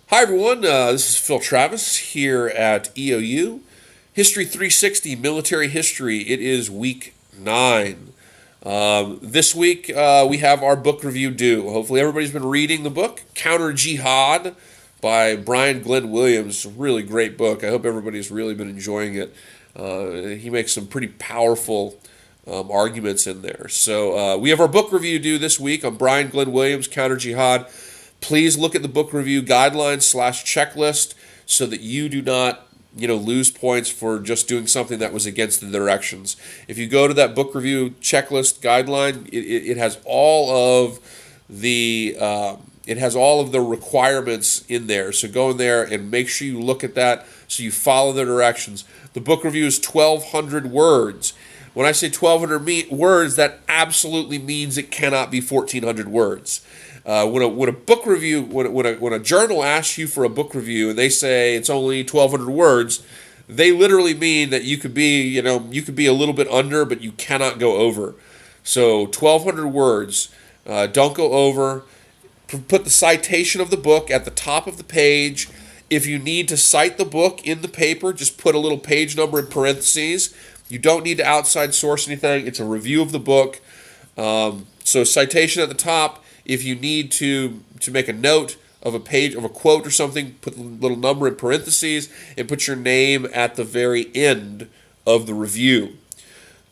Hi, everyone. This is Phil Travis here at EOU. History 360, Military History. It is week 9. This week, we have our book review due. Hopefully, everybody's been reading the book, Counter Jihad by Brian Glenn Williams. A really great book. I hope everybody's really been enjoying it. He makes some pretty powerful arguments in there. So, we have our book review due this week on Brian Glenn Williams, Counter Jihad. Please look at the book review guidelines/checklist so that you do not, lose points for just doing something that was against the directions. If you go to that book review checklist guideline, it has all of the requirements in there. So go in there and make sure you look at that so you follow the directions. The book review is 1,200 words. When I say 1,200 words, that absolutely means it cannot be 1,400 words. When a book review, when a journal asks you for a book review and they say it's only 1,200 words, they literally mean that you could be a little bit under, but you cannot go over. So 1,200 words, don't go over. Put the citation of the book at the top of the page. If you need to cite the book in the paper, just put a little page number in parentheses. You don't need to outside source anything. It's a review of the book. So citation at the top. If you need to make a note of a page, of a quote or something, put a little number in parentheses and put your name at the very end of the review.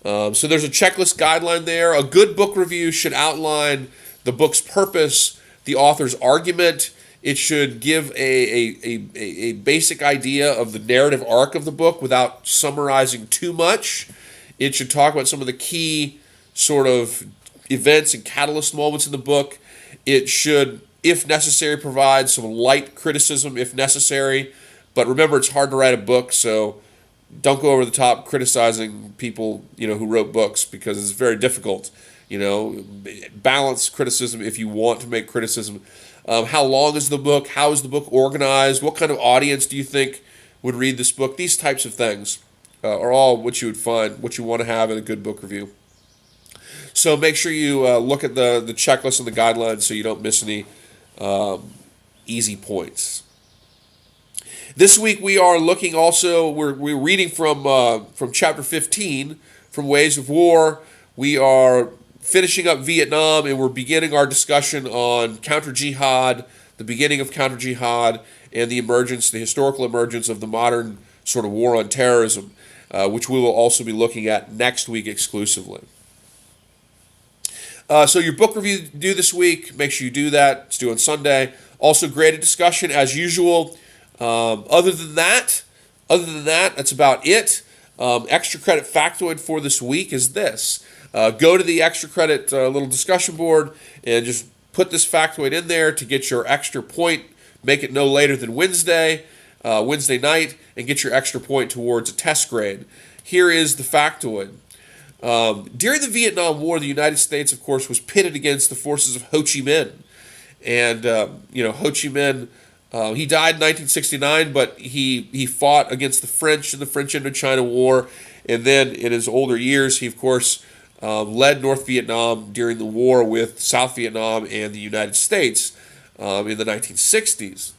So there's a checklist guideline there. A good book review should outline the book's purpose, the author's argument. It should give a basic idea of the narrative arc of the book without summarizing too much. It should talk about some of the key sort of events and catalyst moments in the book. It should, if necessary, provide some light criticism if necessary. But remember, it's hard to write a book, so don't go over the top criticizing people, who wrote books, because it's very difficult. Balance criticism if you want to make criticism. How long is the book? How is the book organized? What kind of audience do you think would read this book? These types of things are all what you would find, what you want to have in a good book review. So make sure you look at the checklist and the guidelines so you don't miss any easy points. This week we are looking also, we're reading from chapter 15, from Ways of War. We are finishing up Vietnam, and we're beginning our discussion on counter-jihad, the beginning of counter-jihad, and the historical emergence of the modern sort of war on terrorism, which we will also be looking at next week exclusively. So your book review due this week, make sure you do that. It's due on Sunday. Also, graded discussion as usual. Other than that, that's about it. Extra credit factoid for this week is this. Go to the extra credit little discussion board and just put this factoid in there to get your extra point. Make it no later than Wednesday night, and get your extra point towards a test grade. Here is the factoid. During the Vietnam War, the United States, of course, was pitted against the forces of Ho Chi Minh. And, Ho Chi Minh, he died in 1969, but he fought against the French in the French Indochina War. And then in his older years, he, of course, led North Vietnam during the war with South Vietnam and the United States in the 1960s.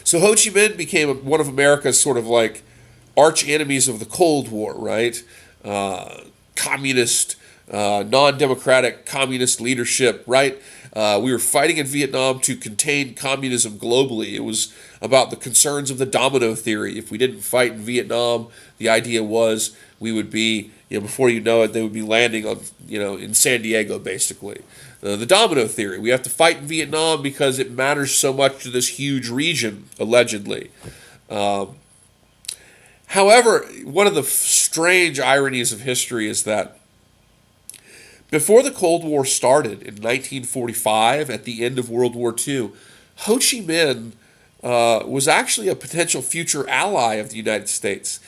So Ho Chi Minh became one of America's sort of like arch enemies of the Cold War, right? Communist, non-democratic communist leadership, right? We were fighting in Vietnam to contain communism globally. It was about the concerns of the domino theory. If we didn't fight in Vietnam, the idea was we would be, before you know it, they would be landing on, in San Diego, basically. The domino theory. We have to fight in Vietnam because it matters so much to this huge region, allegedly. However, one of the strange ironies of history is that before the Cold War started in 1945, at the end of World War II, Ho Chi Minh was actually a potential future ally of the United States.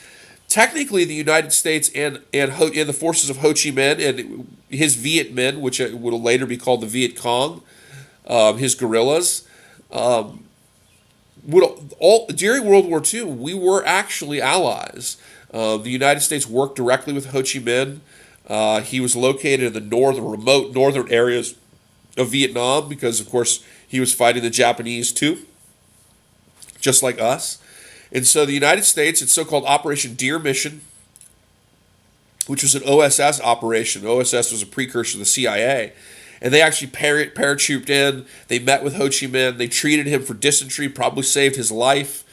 Technically, the United States and the forces of Ho Chi Minh and his Viet Minh, which would later be called the Viet Cong, his guerrillas, during World War II, we were actually allies. The United States worked directly with Ho Chi Minh. He was located in the remote northern areas of Vietnam because, of course, he was fighting the Japanese too. just like us. And so the United States, its so-called Operation Deer Mission, which was an OSS operation. OSS was a precursor to the CIA. And they actually paratrooped in. They met with Ho Chi Minh. They treated him for dysentery, probably saved his life.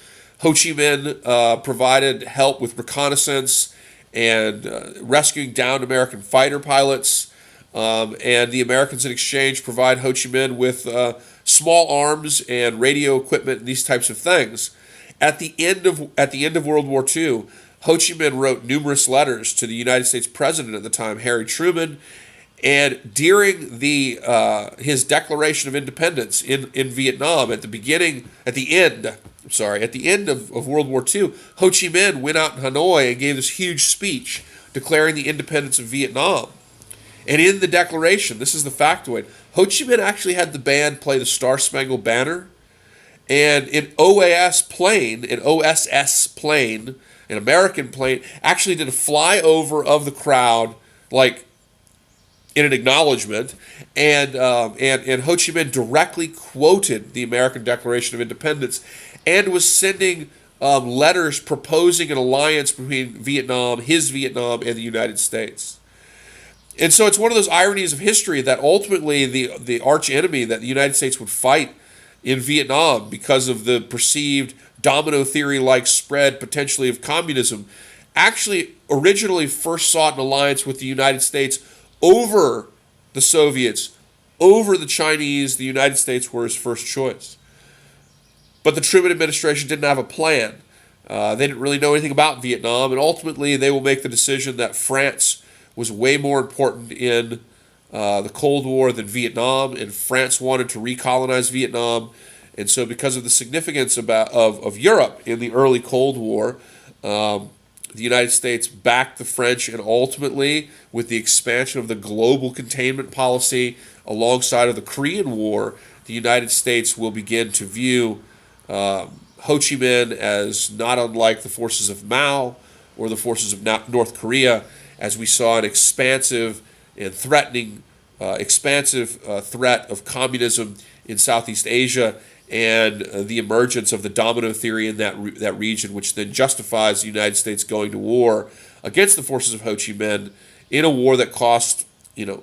Ho Chi Minh provided help with reconnaissance and rescuing downed American fighter pilots. And the Americans in exchange provide Ho Chi Minh with small arms and radio equipment and these types of things. At the end of World War II, Ho Chi Minh wrote numerous letters to the United States president at the time, Harry Truman, and during his Declaration of Independence in Vietnam, at the end of World War II, Ho Chi Minh went out in Hanoi and gave this huge speech declaring the independence of Vietnam. And in the declaration, this is the factoid, Ho Chi Minh actually had the band play the Star Spangled Banner, and an OSS plane, an American plane, actually did a flyover of the crowd, like in an acknowledgement, and Ho Chi Minh directly quoted the American Declaration of Independence, and was sending letters proposing an alliance between his Vietnam, and the United States. And so it's one of those ironies of history that ultimately the arch enemy that the United States would fight in Vietnam, because of the perceived domino theory-like spread potentially of communism, actually originally first sought an alliance with the United States over the Soviets, over the Chinese. The United States were his first choice. But the Truman administration didn't have a plan. They didn't really know anything about Vietnam, and ultimately they will make the decision that France was way more important in the Cold War than Vietnam, and France wanted to recolonize Vietnam. And so because of the significance of Europe in the early Cold War, the United States backed the French, and ultimately, with the expansion of the global containment policy alongside of the Korean War, the United States will begin to view Ho Chi Minh as not unlike the forces of Mao or the forces of North Korea, as we saw an expansive and threatening, threat of communism in Southeast Asia, and the emergence of the domino theory in that region, which then justifies the United States going to war against the forces of Ho Chi Minh in a war that cost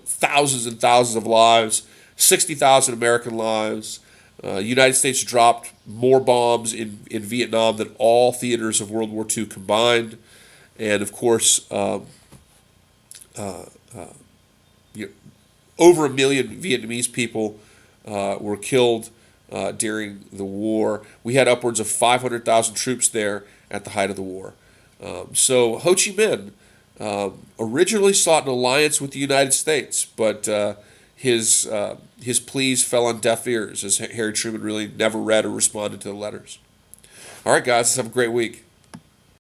thousands and thousands of lives, 60,000 American lives. United States dropped more bombs in Vietnam than all theaters of World War II combined, and of course, over 1 million Vietnamese people were killed during the war. We had upwards of 500,000 troops there at the height of the war. So Ho Chi Minh originally sought an alliance with the United States, but his pleas fell on deaf ears, as Harry Truman really never read or responded to the letters. All right, guys, let's have a great week.